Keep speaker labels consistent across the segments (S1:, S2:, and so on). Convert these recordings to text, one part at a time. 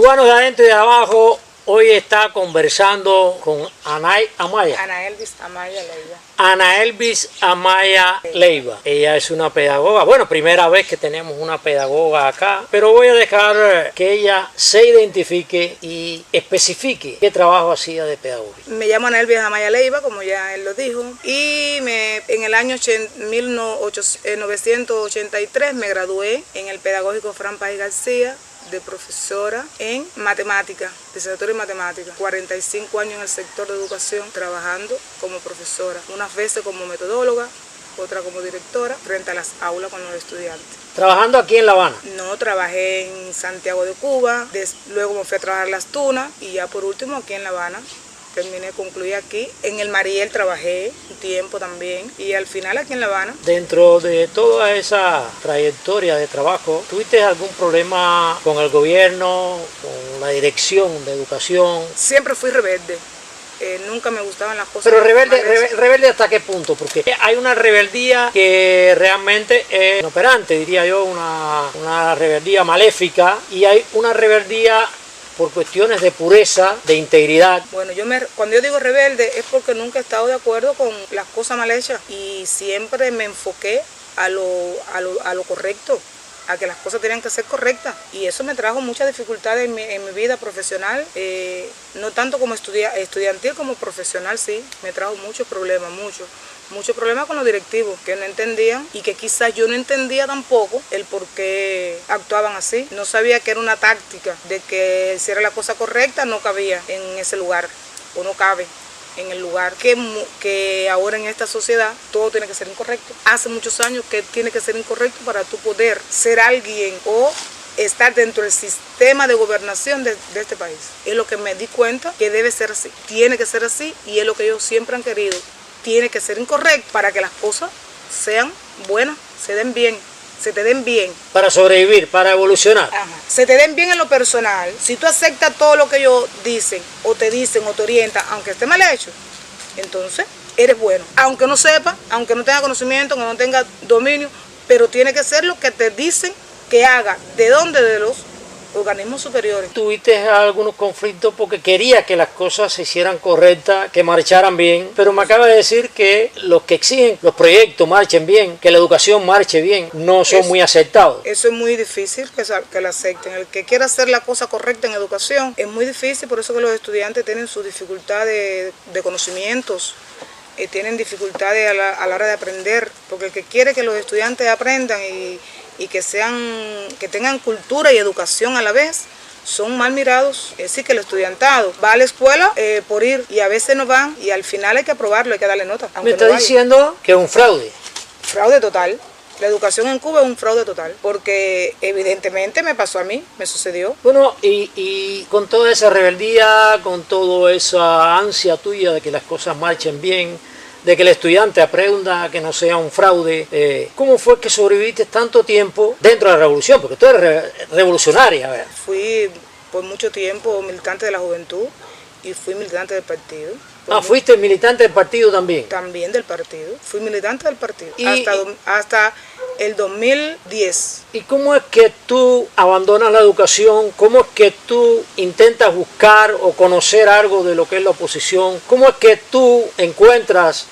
S1: Cubanos de adentro y de abajo hoy está conversando con Ana
S2: Elvis Amaya Leiva.
S1: Ana Elvis Amaya Leiva. Ella es una pedagoga, bueno, primera vez que tenemos una pedagoga acá, pero voy a dejar que ella se identifique y especifique qué trabajo hacía de pedagogía.
S2: Me llamo Ana Elvis Amaya Leiva, como ya él lo dijo, y en el año 1983 me gradué en el Pedagógico Fran Páez García de profesora en matemática, licenciatura en matemática. 45 años en el sector de educación trabajando como profesora, unas veces como metodóloga, otra como directora, frente a las aulas con los estudiantes.
S1: ¿Trabajando aquí en La Habana?
S2: No, trabajé en Santiago de Cuba, luego me fui a trabajar en Las Tunas y ya por último aquí en La Habana. Concluí aquí. En el Mariel trabajé un tiempo también y al final aquí en La Habana.
S1: Dentro de toda esa trayectoria de trabajo, ¿tuviste algún problema con el gobierno, con la dirección de educación?
S2: Siempre fui rebelde. Nunca me gustaban las cosas.
S1: Pero rebelde ¿hasta qué punto? Porque hay una rebeldía que realmente es inoperante, diría yo, una rebeldía maléfica, y hay una rebeldía por cuestiones de pureza, de integridad.
S2: Bueno, cuando yo digo rebelde es porque nunca he estado de acuerdo con las cosas mal hechas y siempre me enfoqué a lo correcto, a que las cosas tenían que ser correctas, y eso me trajo muchas dificultades en mi vida profesional, no tanto como estudiantil como profesional. Sí, me trajo muchos problemas, muchos problemas con los directivos que no entendían y que quizás yo no entendía tampoco el por qué actuaban así. No sabía que era una táctica de que si era la cosa correcta no cabía en ese lugar o no cabe en el lugar, que ahora en esta sociedad todo tiene que ser incorrecto. Hace muchos años que tiene que ser incorrecto para tú poder ser alguien o estar dentro del sistema de gobernación de este país. Es lo que me di cuenta, que debe ser así, tiene que ser así, y es lo que ellos siempre han querido. Tiene que ser incorrecto para que las cosas sean buenas, se den bien, se te den bien.
S1: Para sobrevivir, para evolucionar.
S2: Ajá. Se te den bien en lo personal. Si tú aceptas todo lo que ellos dicen o te orientan, aunque esté mal hecho, entonces eres bueno. Aunque no sepa, aunque no tenga conocimiento, aunque no tenga dominio, pero tiene que ser lo que te dicen que haga. ¿De dónde? De los organismos superiores.
S1: ¿Tuviste algunos conflictos porque querías que las cosas se hicieran correctas, que marcharan bien? Pero me acaba de decir que los que exigen los proyectos marchen bien, que la educación marche bien, no son muy aceptados.
S2: Eso es muy difícil que lo acepten. El que quiera hacer la cosa correcta en educación es muy difícil, por eso que los estudiantes tienen sus dificultades de conocimientos, tienen dificultades a la hora de aprender, porque el que quiere que los estudiantes aprendan y que tengan cultura y educación a la vez, son mal mirados. Es decir, que el estudiantado va a la escuela por ir, y a veces no van, y al final hay que aprobarlo, hay que darle nota.
S1: Me está diciendo que es un fraude.
S2: Fraude total. La educación en Cuba es un fraude total, porque evidentemente me pasó a mí, me sucedió.
S1: Bueno, y con toda esa rebeldía, con toda esa ansia tuya de que las cosas marchen bien, de que el estudiante aprenda que no sea un fraude, ¿cómo fue que sobreviviste tanto tiempo dentro de la revolución? Porque tú eres revolucionaria. A ver.
S2: Fui por mucho tiempo militante de la juventud y fui militante del partido.
S1: ¿Fuiste militante del partido también?
S2: También del partido, fui militante del partido hasta el 2010.
S1: ¿Y cómo es que tú abandonas la educación? ¿Cómo es que tú intentas buscar o conocer algo de lo que es la oposición? ¿Cómo es que tú encuentras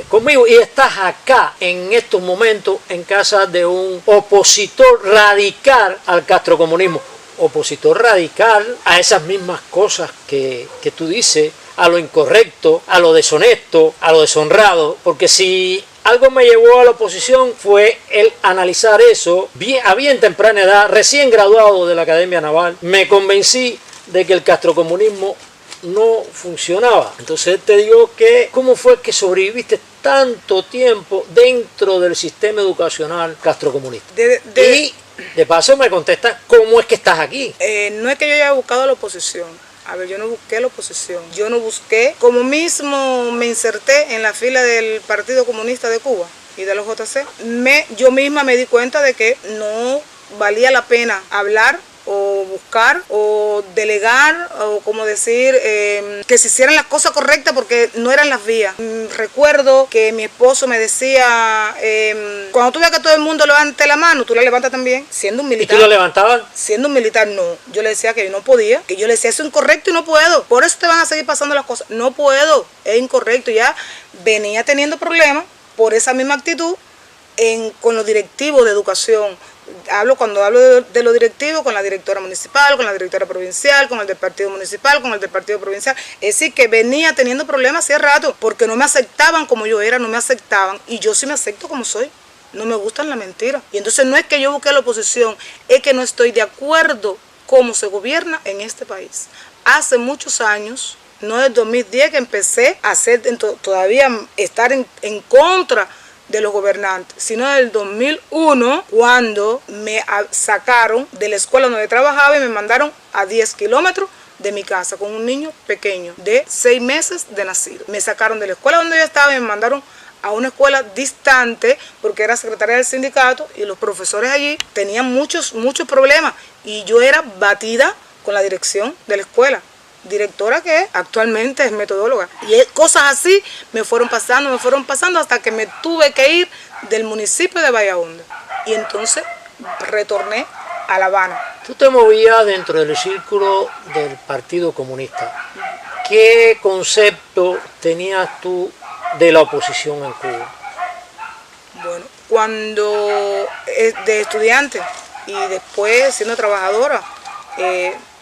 S1: conmigo y estás acá en estos momentos en casa de un opositor radical al castrocomunismo? Opositor radical a esas mismas cosas que tú dices, a lo incorrecto, a lo deshonesto, a lo deshonrado, porque si algo me llevó a la oposición fue el analizar eso a bien temprana edad, recién graduado de la Academia Naval, me convencí de que el castrocomunismo no funcionaba. Entonces te digo que ¿cómo fue que sobreviviste tanto tiempo dentro del sistema educacional castrocomunista? Y de paso me contestas ¿cómo es que estás aquí?
S2: No es que yo haya buscado la oposición. A ver, yo no busqué la oposición, yo no busqué, como mismo me inserté en la fila del Partido Comunista de Cuba y de los JC, yo misma me di cuenta de que no valía la pena hablar o buscar o delegar o como decir que se hicieran las cosas correctas porque no eran las vías. Recuerdo que mi esposo me decía, cuando tú veas que todo el mundo levante la mano, tú la levantas también, siendo un militar.
S1: ¿Y tú la levantabas?
S2: Siendo un militar, no. Yo le decía que yo no podía, que yo le decía eso es incorrecto y no puedo. Por eso te van a seguir pasando las cosas. No puedo, es incorrecto. Ya venía teniendo problemas por esa misma actitud con los directivos de educación. Cuando hablo de los directivos, con la directora municipal, con la directora provincial, con el del partido municipal, con el del partido provincial. Es decir, que venía teniendo problemas hace rato, porque no me aceptaban como yo era, no me aceptaban. Y yo sí me acepto como soy. No me gustan las mentiras. Y entonces no es que yo busque la oposición, es que no estoy de acuerdo cómo se gobierna en este país. Hace muchos años, no del 2010 que empecé a todavía estar en contra de los gobernantes, sino del 2001 cuando me sacaron de la escuela donde trabajaba y me mandaron a 10 kilómetros de mi casa con un niño pequeño de 6 meses de nacido. Me sacaron de la escuela donde yo estaba y me mandaron a una escuela distante porque era secretaria del sindicato y los profesores allí tenían muchos problemas y yo era batida con la dirección de la escuela, directora que actualmente es metodóloga. Y cosas así me fueron pasando hasta que me tuve que ir del municipio de Bahía Honda. Y entonces retorné a La Habana.
S1: Tú te movías dentro del círculo del Partido Comunista. ¿Qué concepto tenías tú de la oposición en Cuba?
S2: Bueno, cuando de estudiante y después siendo trabajadora,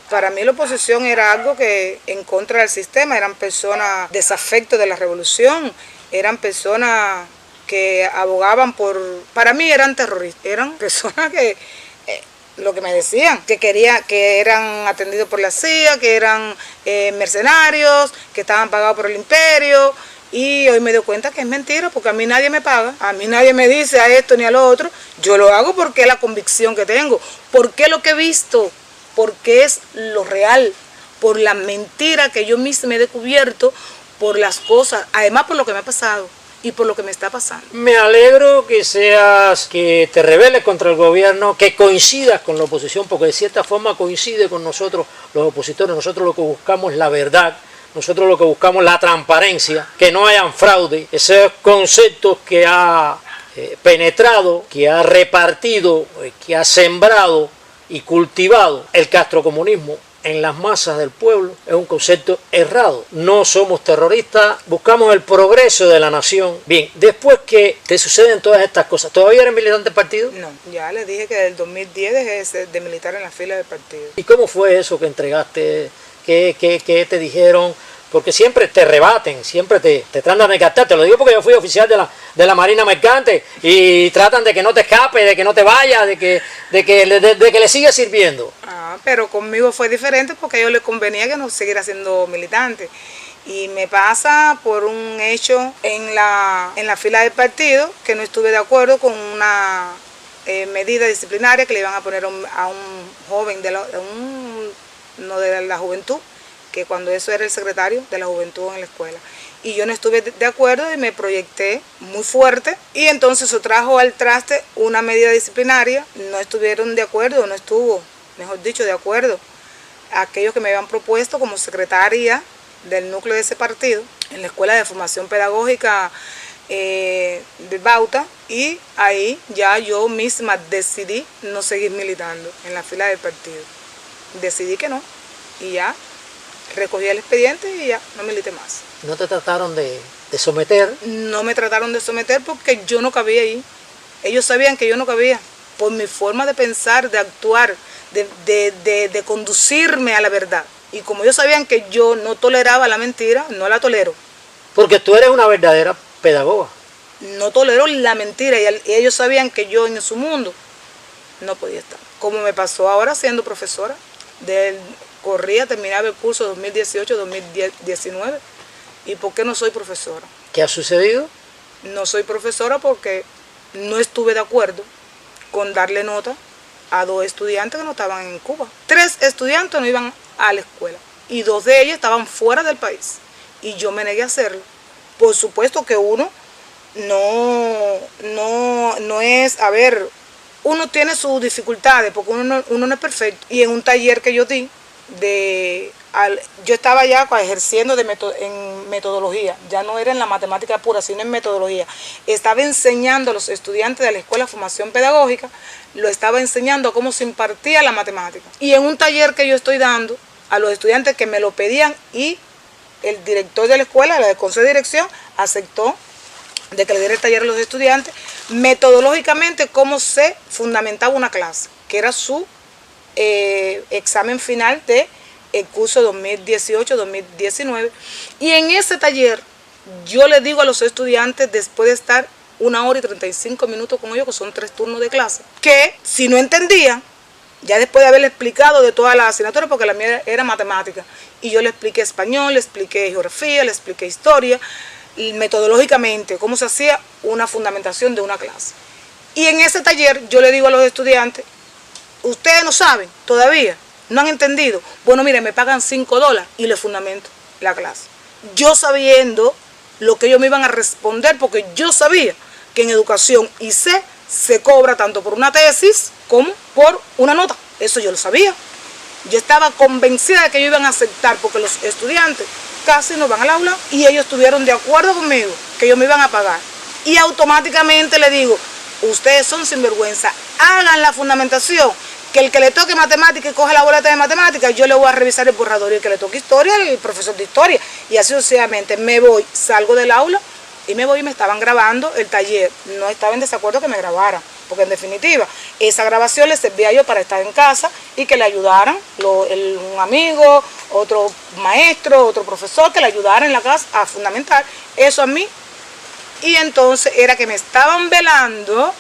S2: para mí la oposición era algo que en contra del sistema, eran personas desafectos de la revolución, eran personas que abogaban para mí eran terroristas, eran personas que, lo que me decían, que eran atendidos por la CIA, que eran mercenarios, que estaban pagados por el imperio. Y hoy me doy cuenta que es mentira, porque a mí nadie me paga, a mí nadie me dice a esto ni a lo otro. Yo lo hago porque es la convicción que tengo, porque lo que he visto, porque es lo real, por la mentira que yo misma me he descubierto, por las cosas, además por lo que me ha pasado y por lo que me está pasando.
S1: Me alegro que te rebeles contra el gobierno, que coincidas con la oposición, porque de cierta forma coincide con nosotros los opositores. Nosotros lo que buscamos es la verdad. Nosotros lo que buscamos es la transparencia, que no hayan fraude, esos conceptos que ha penetrado, que ha repartido, que ha sembrado y cultivado el castrocomunismo en las masas del pueblo, es un concepto errado. No somos terroristas, buscamos el progreso de la nación. Bien, después que te suceden todas estas cosas, ¿todavía eres militante del partido?
S2: No, ya les dije que desde el 2010 dejé de militar en la fila del partido.
S1: ¿Y cómo fue eso que entregaste? ¿Qué te dijeron? Porque siempre te rebaten, siempre te tratan de captar. Te lo digo porque yo fui oficial de la Marina Mercante y tratan de que no te escapes, de que no te vayas, de que le sigas sirviendo.
S2: Pero conmigo fue diferente porque a ellos les convenía que no siguiera siendo militante. Y me pasa por un hecho en la fila del partido que no estuve de acuerdo con una medida disciplinaria que le iban a poner a un joven de la juventud, que cuando eso era el secretario de la juventud en la escuela. Y yo no estuve de acuerdo y me proyecté muy fuerte y entonces eso trajo al traste una medida disciplinaria. No estuvieron de acuerdo, no estuvo, mejor dicho, de acuerdo aquellos que me habían propuesto como secretaria del núcleo de ese partido en la Escuela de Formación Pedagógica de Bauta, y ahí ya yo misma decidí no seguir militando en la fila del partido. Decidí que no y ya recogí el expediente y ya no milité más.
S1: ¿No te trataron de someter?
S2: No me trataron de someter porque yo no cabía ahí. Ellos sabían que yo no cabía por mi forma de pensar, de actuar, de conducirme a la verdad. Y como ellos sabían que yo no toleraba la mentira, no la tolero.
S1: Porque tú eres una verdadera pedagoga.
S2: No tolero la mentira y ellos sabían que yo en su mundo no podía estar. Como me pasó ahora siendo profesora. Terminaba el curso 2018-2019. ¿Y por qué no soy profesora?
S1: ¿Qué ha sucedido?
S2: No soy profesora porque no estuve de acuerdo con darle nota a 2 estudiantes que no estaban en Cuba. 3 estudiantes no iban a la escuela y 2 de ellos estaban fuera del país. Y yo me negué a hacerlo. Por supuesto que uno no es, uno tiene sus dificultades, porque uno no es perfecto. Y en un taller que yo di, yo estaba ya ejerciendo en metodología, ya no era en la matemática pura, sino en metodología. Estaba enseñando a los estudiantes de la Escuela de Formación Pedagógica, lo estaba enseñando cómo se impartía la matemática. Y en un taller que yo estoy dando a los estudiantes que me lo pedían, y el director de la escuela, el consejo de dirección, aceptó de que le diera el taller a los estudiantes, metodológicamente cómo se fundamentaba una clase, que era su examen final de el curso 2018-2019. Y en ese taller yo le digo a los estudiantes, después de estar 1 hora y 35 minutos con ellos, que son 3 turnos de clase, que si no entendían, ya después de haberle explicado de todas las asignaturas, porque la mía era matemática, y yo le expliqué español, le expliqué geografía, le expliqué historia, y metodológicamente cómo se hacía una fundamentación de una clase. Y en ese taller yo le digo a los estudiantes, ustedes no saben todavía, no han entendido. Bueno, mire, me pagan $5 y le fundamento la clase. Yo sabiendo lo que ellos me iban a responder, porque yo sabía que en educación IC se cobra tanto por una tesis como por una nota. Eso yo lo sabía. Yo estaba convencida de que ellos iban a aceptar, porque los estudiantes casi no van al aula, y ellos estuvieron de acuerdo conmigo que ellos me iban a pagar. Y automáticamente le digo, ustedes son sinvergüenza, hagan la fundamentación, que el que le toque matemática y coja la boleta de matemática, yo le voy a revisar el borrador, y el que le toque historia, el profesor de historia, y así sucesivamente. Me voy, salgo del aula y me voy, y me estaban grabando el taller. No estaba en desacuerdo que me grabaran, porque en definitiva esa grabación le servía yo para estar en casa y que le ayudaran un amigo, otro maestro, otro profesor, que le ayudara en la casa a fundamentar eso a mí. Y entonces era que me estaban velando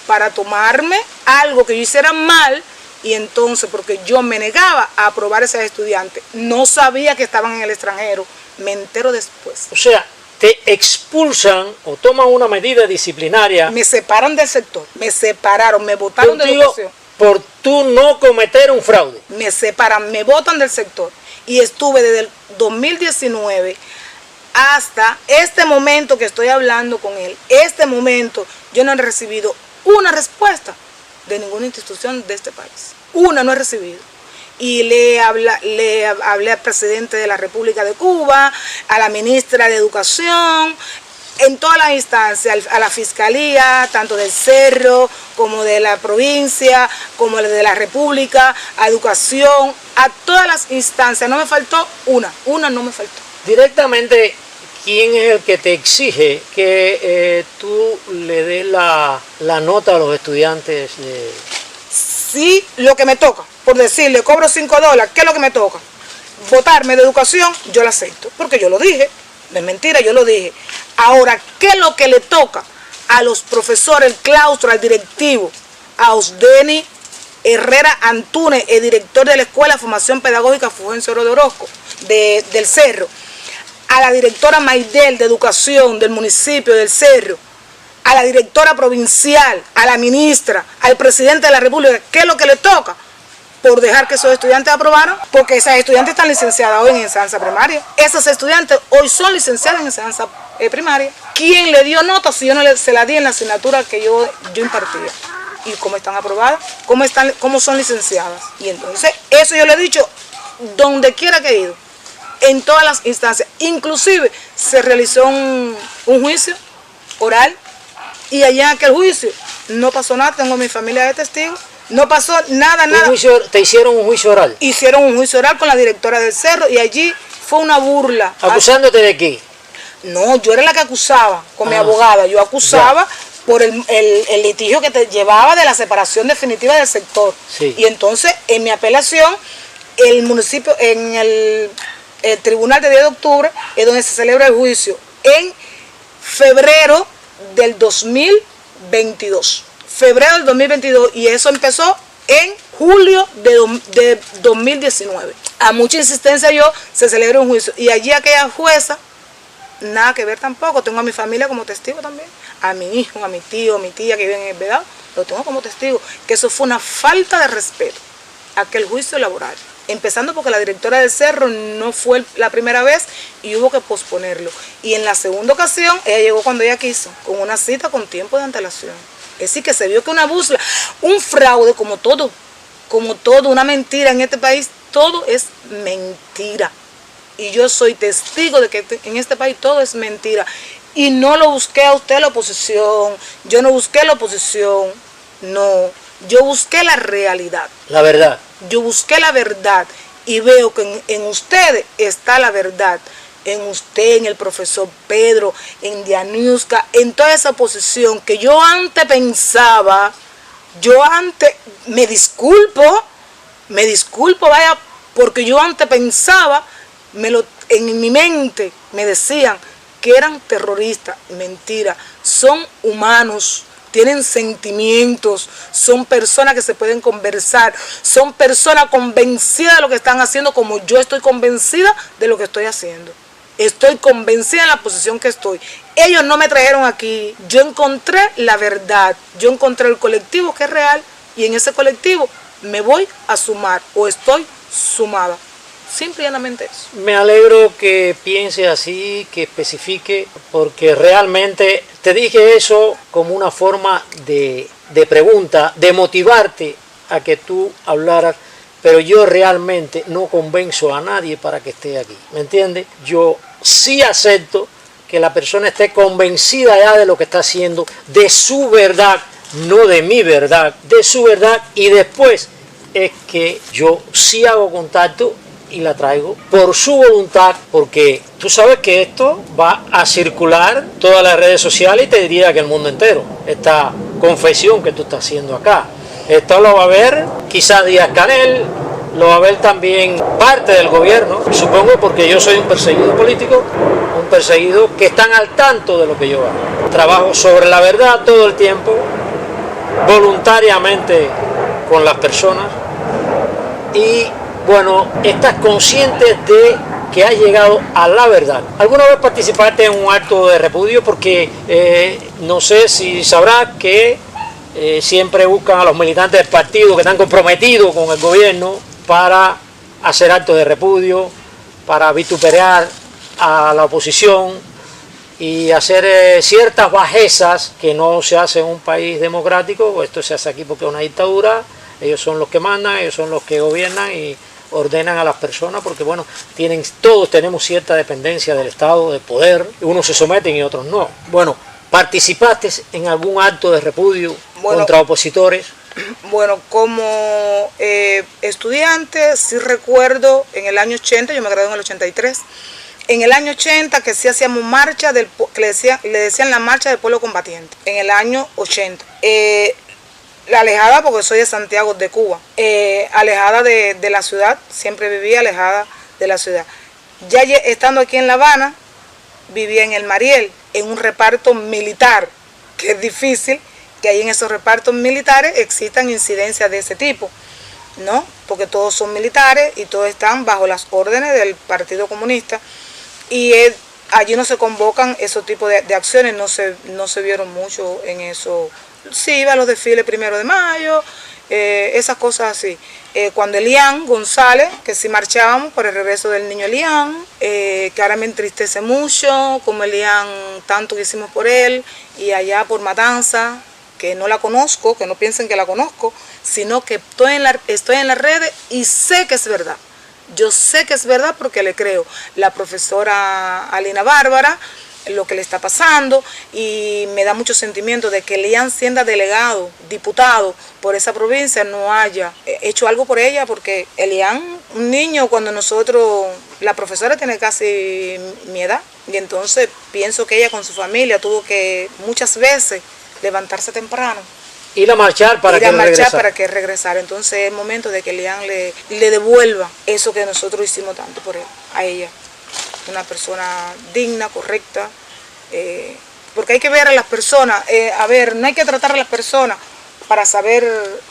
S2: para tomarme algo que yo hiciera mal. Y entonces, porque yo me negaba a aprobar a esos estudiantes, no sabía que estaban en el extranjero, me entero después.
S1: O sea, te expulsan o toman una medida disciplinaria.
S2: Me separan del sector, me separaron, me botaron de educación.
S1: Por tú no cometer un fraude.
S2: Me separan, me botan del sector. Y estuve desde el 2019 hasta este momento que estoy hablando con él. Este momento yo no he recibido una respuesta de ninguna institución de este país. Una no he recibido. Y le hablé al presidente de la República de Cuba, a la ministra de Educación, en todas las instancias, a la Fiscalía, tanto del Cerro, como de la provincia, como de la República, a Educación, a todas las instancias. No me faltó una no me faltó.
S1: Directamente, ¿quién es el que te exige que tú le des la nota a los estudiantes?
S2: Sí, lo que me toca, por decirle, cobro $5, ¿qué es lo que me toca? Votarme de educación, yo lo acepto, porque yo lo dije, no es mentira, yo lo dije. Ahora, ¿qué es lo que le toca a los profesores, el claustro, al directivo, a Osdeni Herrera Antúnez, el director de la Escuela de Formación Pedagógica Fulgencio Oro de Orozco, del Cerro, a la directora Maidel de Educación del municipio del Cerro, a la directora provincial, a la ministra, al presidente de la República? ¿Qué es lo que le toca? Por dejar que esos estudiantes aprobaran, porque esas estudiantes están licenciadas hoy en enseñanza primaria. Esas estudiantes hoy son licenciadas en enseñanza primaria. ¿Quién le dio nota si yo no se la di en la asignatura que yo impartía? ¿Y cómo están aprobadas? ¿Cómo son licenciadas? Y entonces, eso yo le he dicho donde quiera que he ido, en todas las instancias. Inclusive se realizó un juicio oral, y allá en aquel juicio no pasó nada. Tengo mi familia de testigos. No pasó nada.
S1: ¿Te hicieron un juicio oral?
S2: Hicieron un juicio oral con la directora del Cerro, y allí fue una burla.
S1: ¿Acusándote de qué?
S2: No, yo era la que acusaba con mi abogada. Yo acusaba por el litigio que te llevaba de la separación definitiva del sector.
S1: Sí.
S2: Y entonces, en mi apelación, el municipio, en el tribunal de 10 de octubre, es donde se celebra el juicio, en febrero del 2022. Febrero del 2022, y eso empezó en julio de 2019. A mucha insistencia se celebró un juicio, y allí aquella jueza, nada que ver tampoco. Tengo a mi familia como testigo también, a mi hijo, a mi tío, a mi tía que viven en el Vedado, lo tengo como testigo, que eso fue una falta de respeto, aquel juicio laboral. Empezando porque la directora del Cerro no fue la primera vez y hubo que posponerlo. Y en la segunda ocasión, ella llegó cuando ella quiso, con una cita con tiempo de antelación. Es decir, que se vio que una burla, un fraude como todo, una mentira en este país, todo es mentira. Y yo soy testigo de que en este país todo es mentira. Y no lo busqué a usted la oposición, yo no busqué la oposición, no, yo busqué la realidad.
S1: La verdad.
S2: Yo busqué la verdad y veo que en ustedes está la verdad. En usted, en el profesor Pedro, en Dianiuska, en toda esa oposición que yo antes pensaba, me disculpo, vaya, porque yo antes pensaba, en mi mente me decían que eran terroristas. Mentira, son humanos, tienen sentimientos, son personas que se pueden conversar, son personas convencidas de lo que están haciendo, como yo estoy convencida de lo que estoy haciendo. Estoy convencida en la posición que estoy. Ellos no me trajeron aquí, yo encontré la verdad, yo encontré el colectivo que es real y en ese colectivo me voy a sumar o estoy sumada. Simplemente eso.
S1: Me alegro que piense así, que especifique, porque realmente te dije eso como una forma de pregunta, de motivarte a que tú hablaras, pero yo realmente no convenzo a nadie para que esté aquí, ¿me entiendes? Yo sí acepto que la persona esté convencida ya de lo que está haciendo, de su verdad, no de mi verdad, de su verdad, y después es que yo sí hago contacto y la traigo por su voluntad, porque tú sabes que esto va a circular todas las redes sociales y te diría que el mundo entero, esta confesión que tú estás haciendo acá. Esto lo va a ver quizás Díaz-Canel, lo va a ver también parte del gobierno, supongo, porque yo soy un perseguido político, un perseguido que están al tanto de lo que yo hago. Trabajo sobre la verdad todo el tiempo, voluntariamente con las personas, y bueno, estás consciente de que has llegado a la verdad. ¿Alguna vez participaste en un acto de repudio? Porque no sé si sabrás que siempre buscan a los militantes del partido que están comprometidos con el gobierno para hacer actos de repudio, para vituperar a la oposición y hacer ciertas bajezas que no se hace en un país democrático. Esto se hace aquí porque es una dictadura, ellos son los que mandan, ellos son los que gobiernan y ordenan a las personas, porque bueno, todos tenemos cierta dependencia del Estado, del poder, unos se someten y otros no. Bueno, ¿participaste en algún acto de repudio contra opositores?
S2: Bueno, como estudiante sí recuerdo en el año 80, yo me gradué en el 83, en el año 80 que sí hacíamos marcha, que le decían la marcha del pueblo combatiente, en el año 80. La alejada, porque soy de Santiago de Cuba, alejada de la ciudad, siempre vivía alejada de la ciudad. Ya estando aquí en La Habana, vivía en el Mariel, en un reparto militar, que es difícil que ahí en esos repartos militares existan incidencias de ese tipo, ¿no? Porque todos son militares y todos están bajo las órdenes del Partido Comunista, y allí no se convocan esos tipos de acciones, no se vieron mucho en eso. Sí, iba a los desfiles 1 de mayo, esas cosas así. Cuando Elian González, que sí marchábamos por el regreso del niño Elian, que ahora me entristece mucho, como Elian, tanto que hicimos por él, y allá por Matanza, que no la conozco, que no piensen que la conozco, sino que estoy en las redes y sé que es verdad. Yo sé que es verdad porque le creo. La profesora Alina Bárbara, lo que le está pasando, y me da mucho sentimiento de que Elian, siendo delegado, diputado por esa provincia, no haya hecho algo por ella, porque Elian, un niño, cuando la profesora tiene casi mi edad, y entonces pienso que ella con su familia tuvo que muchas veces levantarse temprano.
S1: Ir a marchar para
S2: que regresara. Entonces es momento de que Elian le devuelva eso que nosotros hicimos tanto por él, a ella. Una persona digna, correcta, porque hay que ver a las personas, no hay que tratar a las personas para saber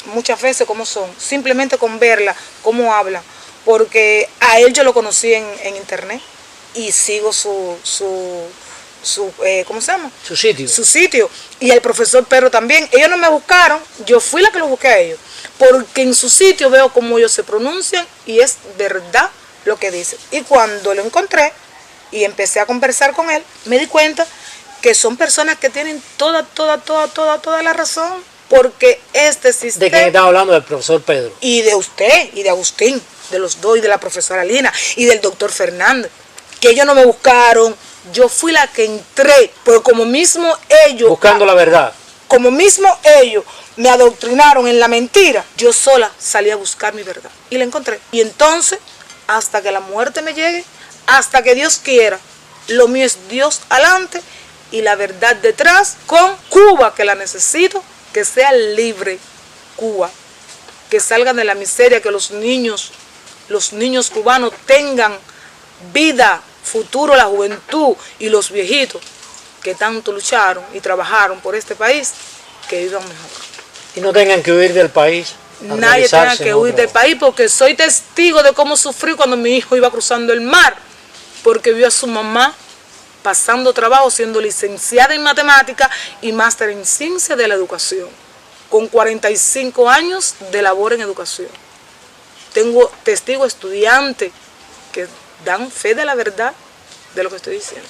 S2: muchas veces cómo son, simplemente con verla, cómo hablan, porque a él yo lo conocí en internet y sigo ¿cómo se llama?
S1: Su sitio.
S2: Su sitio, y el profesor Pedro también. Ellos no me buscaron, yo fui la que los busqué a ellos, porque en su sitio veo cómo ellos se pronuncian y es verdad lo que dicen. Y cuando lo encontré y empecé a conversar con él, me di cuenta que son personas que tienen toda la razón, porque este sistema...
S1: ¿De quién estaba hablando? Del profesor Pedro.
S2: Y de usted, y de Agustín, de los dos, y de la profesora Lina, y del doctor Fernández, que ellos no me buscaron, yo fui la que entré, pero como mismo ellos...
S1: Buscando la verdad.
S2: Como mismo ellos me adoctrinaron en la mentira, yo sola salí a buscar mi verdad, y la encontré. Y entonces, hasta que la muerte me llegue, hasta que Dios quiera, lo mío es Dios adelante, y la verdad detrás, con Cuba, que la necesito, que sea libre Cuba, que salgan de la miseria, que los niños cubanos tengan vida, futuro, la juventud y los viejitos que tanto lucharon y trabajaron por este país, que vivan mejor.
S1: Y no tengan que huir del país.
S2: Nadie tenga que huir del país, porque soy testigo de cómo sufrí cuando mi hijo iba cruzando el mar, porque vio a su mamá pasando trabajo, siendo licenciada en matemáticas y máster en ciencia de la educación, con 45 años de labor en educación. Tengo testigos estudiantes que dan fe de la verdad de lo que estoy diciendo.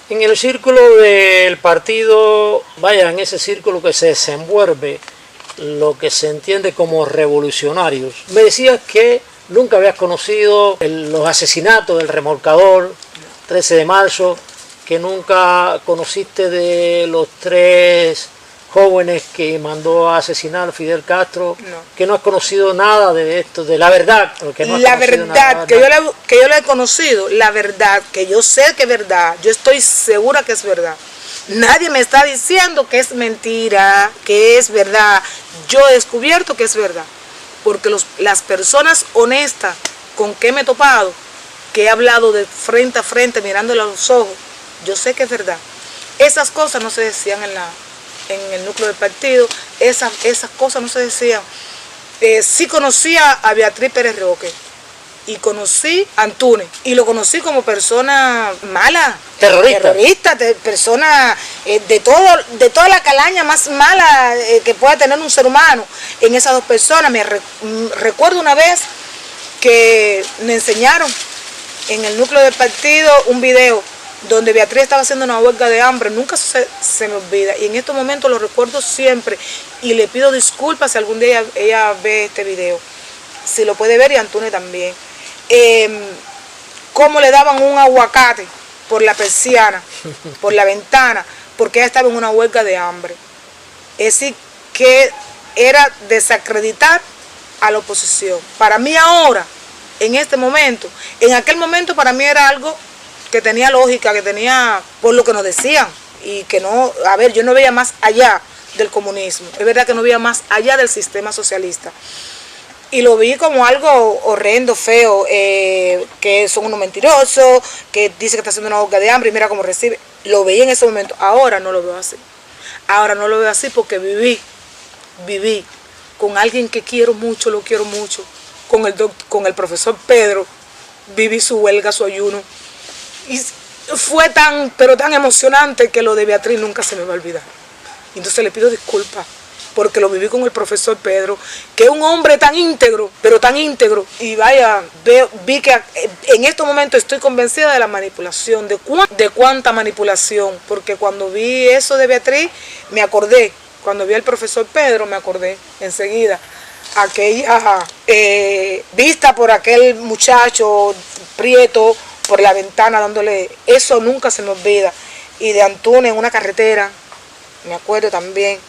S1: En el círculo del partido, vaya, en ese círculo que se desenvuelve, lo que se entiende como revolucionarios, me decías que nunca habías conocido los asesinatos del remolcador, 13 de marzo, que nunca conociste de los 3 jóvenes que mandó a asesinar Fidel Castro,
S2: no.
S1: Que no has conocido nada de esto, de la verdad. Que no has
S2: la verdad que yo le he conocido, la verdad, que yo sé que es verdad, yo estoy segura que es verdad. Nadie me está diciendo que es mentira, que es verdad. Yo he descubierto que es verdad, porque las personas honestas con que me he topado, que he hablado de frente a frente, mirándole a los ojos, yo sé que es verdad. Esas cosas no se decían en el núcleo del partido, esas cosas no se decían. Sí conocía a Beatriz Pérez Roque y conocí a Antúnez, y lo conocí como persona mala, terrorista, persona de toda la calaña más mala que pueda tener un ser humano. En esas dos personas recuerdo una vez que me enseñaron en el núcleo del partido un video donde Beatriz estaba haciendo una huelga de hambre, nunca se me olvida, y en estos momentos lo recuerdo siempre, y le pido disculpas si algún día ella ve este video, si lo puede ver, y Antúnez también. Cómo le daban un aguacate por la persiana, por la ventana, porque ella estaba en una huelga de hambre. Es decir, que era desacreditar a la oposición. Para mí ahora, en este momento, en aquel momento para mí era algo que tenía lógica, que tenía por lo que nos decían, y que no, a ver, yo no veía más allá del comunismo, es verdad que no veía más allá del sistema socialista, y lo vi como algo horrendo, feo, que son unos mentirosos, que dice que está haciendo una huelga de hambre y mira cómo recibe. Lo veía en ese momento, ahora no lo veo así. Ahora no lo veo así porque viví con alguien que quiero mucho, lo quiero mucho, con el profesor Pedro, viví su huelga, su ayuno, y fue pero tan emocionante que lo de Beatriz nunca se me va a olvidar. Entonces le pido disculpas, porque lo viví con el profesor Pedro, que es un hombre tan íntegro, pero tan íntegro, y vaya, vi que en estos momentos estoy convencida de la manipulación, de cuánta manipulación, porque cuando vi eso de Beatriz, me acordé, cuando vi al profesor Pedro, me acordé enseguida, aquella vista por aquel muchacho prieto, por la ventana dándole, eso nunca se me olvida, y de Antúnez en una carretera, me acuerdo también.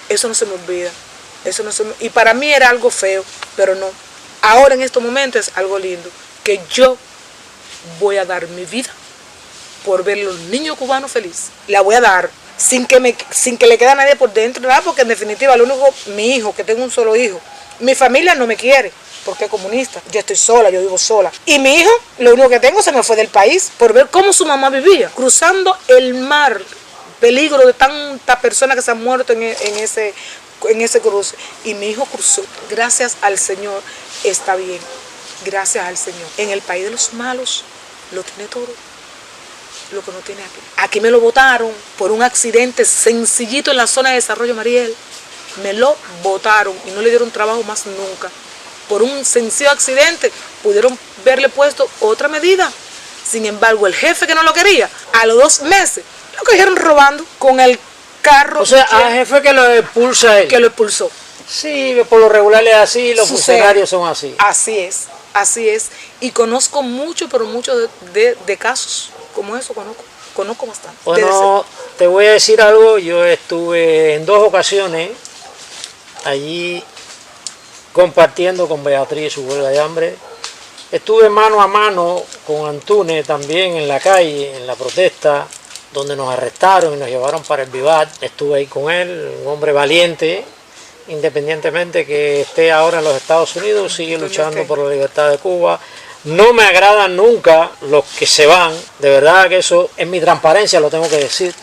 S2: Eso no se me olvida, y para mí era algo feo, pero no. Ahora en estos momentos es algo lindo, que yo voy a dar mi vida por ver a los niños cubanos felices. La voy a dar sin que le quede a nadie por dentro, nada, porque en definitiva mi hijo, que tengo un solo hijo, mi familia no me quiere, porque es comunista, yo estoy sola, yo vivo sola. Y mi hijo, lo único que tengo, se me fue del país por ver cómo su mamá vivía, cruzando el mar. Peligro de tantas personas que se han muerto en ese cruce. Y mi hijo cruzó. Gracias al Señor está bien. Gracias al Señor. En el país de los malos lo tiene todo. Lo que no tiene aquí. Aquí me lo botaron por un accidente sencillito en la zona de Desarrollo Mariel. Me lo botaron y no le dieron trabajo más nunca. Por un sencillo accidente pudieron haberle puesto otra medida. Sin embargo, el jefe que no lo quería, a los 2 meses, Lo cogieron robando con el carro.
S1: O sea, al jefe que lo expulsa él.
S2: Que lo expulsó.
S1: Sí, por lo regular es así, los funcionarios son así.
S2: Así es, así es. Y conozco mucho, pero mucho de casos como eso, conozco bastante.
S1: Bueno, te voy a decir algo, yo estuve en 2 ocasiones allí compartiendo con Beatriz su huelga de hambre. Estuve mano a mano con Antunes también en la calle, en la protesta, donde nos arrestaron y nos llevaron para el Vivat. Estuve ahí con él, un hombre valiente, independientemente que esté ahora en los Estados Unidos, sigue luchando por la libertad de Cuba. No me agradan nunca los que se van, de verdad que eso es mi transparencia, lo tengo que decir.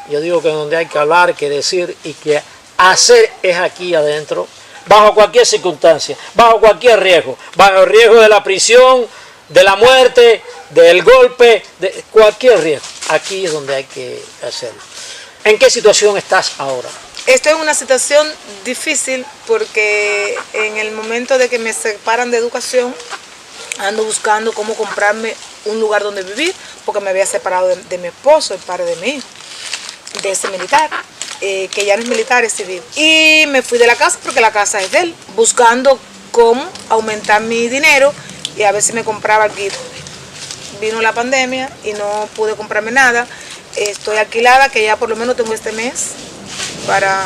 S1: Yo digo que donde hay que hablar, que decir y que hacer es aquí adentro, bajo cualquier circunstancia, bajo cualquier riesgo, bajo el riesgo de la prisión, de la muerte, del golpe, de cualquier riesgo. Aquí es donde hay que hacerlo. ¿En qué situación estás ahora?
S2: Estoy en una situación difícil porque en el momento de que me separan de educación, ando buscando cómo comprarme un lugar donde vivir, porque me había separado de mi esposo, el padre de mi hijo, de ese militar, que ya no es militar, es civil. Y me fui de la casa porque la casa es de él, buscando cómo aumentar mi dinero y a ver si me compraba algo. Vino la pandemia y no pude comprarme nada. Estoy alquilada, que ya por lo menos tengo este mes para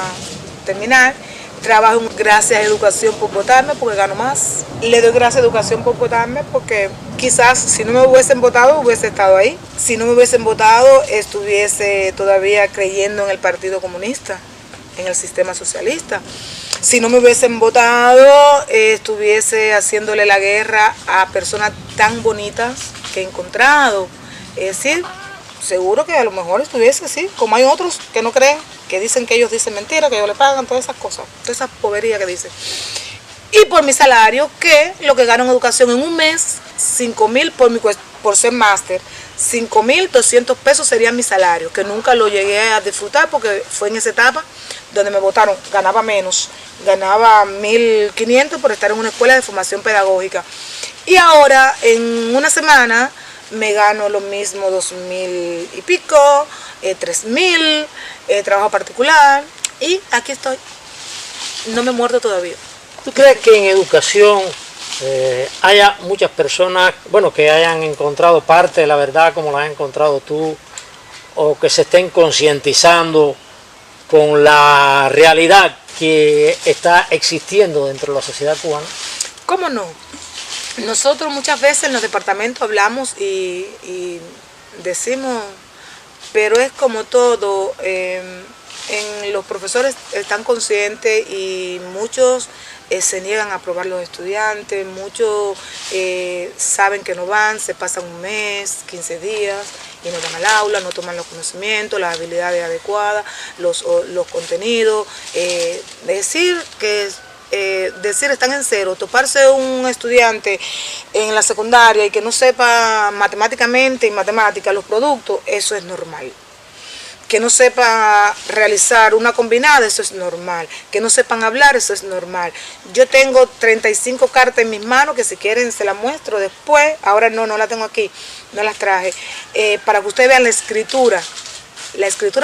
S2: terminar. Trabajo gracias a Educación por votarme porque gano más. Le doy gracias a Educación por votarme porque quizás si no me hubiesen votado hubiese estado ahí. Si no me hubiesen votado estuviese todavía creyendo en el Partido Comunista, en el sistema socialista. Si no me hubiesen votado estuviese haciéndole la guerra a personas tan bonitas que he encontrado. Es decir, seguro que a lo mejor estuviese así, como hay otros que no creen, que dicen que ellos dicen mentira, que ellos le pagan, todas esas cosas, todas esas poverías que dicen. Y por mi salario, que lo que gano en educación en un mes, 5,000 por ser máster, 5,200 pesos sería mi salario, que nunca lo llegué a disfrutar porque fue en esa etapa donde me votaron, ganaba menos, ganaba 1,500 por estar en una escuela de formación pedagógica. Y ahora, en una semana, me gano lo mismo, 2,000 y pico, 3,000, trabajo particular y aquí estoy. No me muerdo todavía.
S1: ¿Tú crees que en educación haya muchas personas, bueno, que hayan encontrado parte de la verdad como la has encontrado tú, o que se estén concientizando con la realidad que está existiendo dentro de la sociedad cubana?
S2: ¿Cómo no? Nosotros muchas veces en los departamentos hablamos y decimos, pero es como todo, los profesores están conscientes y muchos se niegan a aprobar los estudiantes, muchos saben que no van, se pasan un mes, 15 días y no van al aula, no toman los conocimientos, las habilidades adecuadas, los contenidos, decir están en cero, toparse un estudiante en la secundaria y que no sepa matemáticamente y matemática los productos, eso es normal. Que no sepa realizar una combinada, eso es normal. Que no sepan hablar, eso es normal. Yo tengo 35 cartas en mis manos, que si quieren se las muestro después, ahora no las tengo aquí, no las traje, para que ustedes vean la escritura,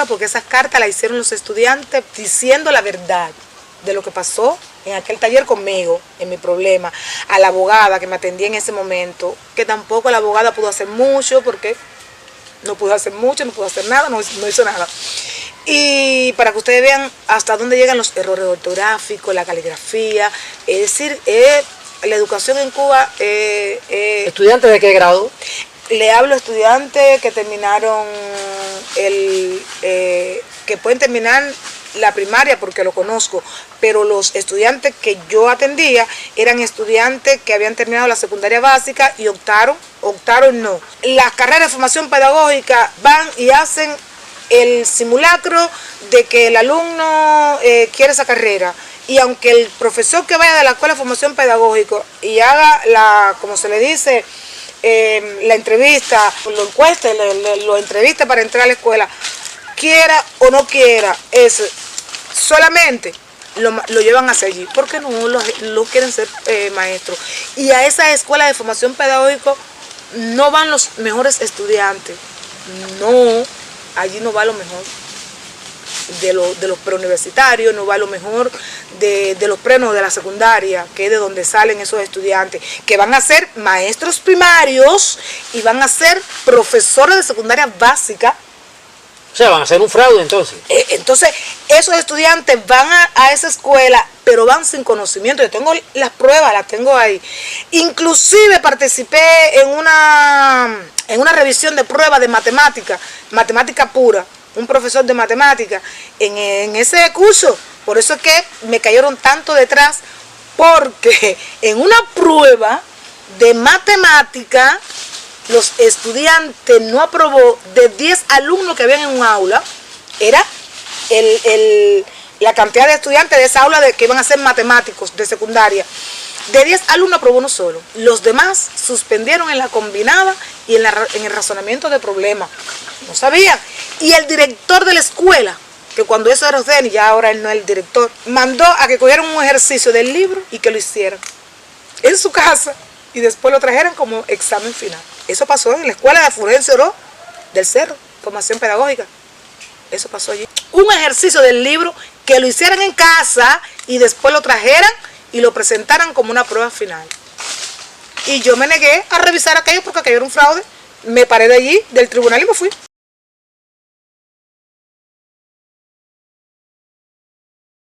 S2: porque esas cartas las hicieron los estudiantes diciendo la verdad de lo que pasó en aquel taller conmigo, en mi problema, a la abogada que me atendía en ese momento, que tampoco la abogada pudo hacer mucho, porque no pudo hacer mucho, no pudo hacer nada, no hizo nada. Y para que ustedes vean hasta dónde llegan los errores ortográficos, la caligrafía, es decir, la educación en Cuba...
S1: ¿Estudiantes de qué grado?
S2: Le hablo a estudiantes que terminaron que pueden terminar la primaria porque lo conozco, pero los estudiantes que yo atendía eran estudiantes que habían terminado la secundaria básica y optaron no. Las carreras de formación pedagógica van y hacen el simulacro de que el alumno quiere esa carrera. Y aunque el profesor que vaya de la escuela de formación pedagógica y haga como se le dice, la entrevista, lo encueste, lo entrevista para entrar a la escuela, quiera o no quiera, solamente lo llevan hacia allí, porque no quieren ser maestros. Y a esa escuela de formación pedagógica no van los mejores estudiantes, no, allí no va lo mejor de los preuniversitarios, no va lo mejor de los prenos de la secundaria, que es de donde salen esos estudiantes, que van a ser maestros primarios y van a ser profesores de secundaria básica.
S1: O sea, van a ser un fraude entonces.
S2: Entonces, esos estudiantes van a esa escuela, pero van sin conocimiento. Yo tengo las pruebas, las tengo ahí. Inclusive participé en una revisión de pruebas de matemática pura. Un profesor de matemática en ese curso. Por eso es que me cayeron tanto detrás, porque en una prueba de matemática los estudiantes no aprobó. De 10 alumnos que habían en un aula, era la cantidad de estudiantes de esa aula que iban a ser matemáticos de secundaria. De 10 alumnos aprobó uno solo. Los demás suspendieron en la combinada y en el razonamiento de problemas. No sabían. Y el director de la escuela, que cuando eso era Osdeni, ya ahora él no es el director, mandó a que cogieran un ejercicio del libro y que lo hicieran en su casa y después lo trajeran como examen final. Eso pasó en la escuela de Fulgencio Oró del Cerro, formación pedagógica. Eso pasó allí. Un ejercicio del libro que lo hicieran en casa y después lo trajeran y lo presentaran como una prueba final. Y yo me negué a revisar aquello porque aquello era un fraude. Me paré de allí, del tribunal, y me fui.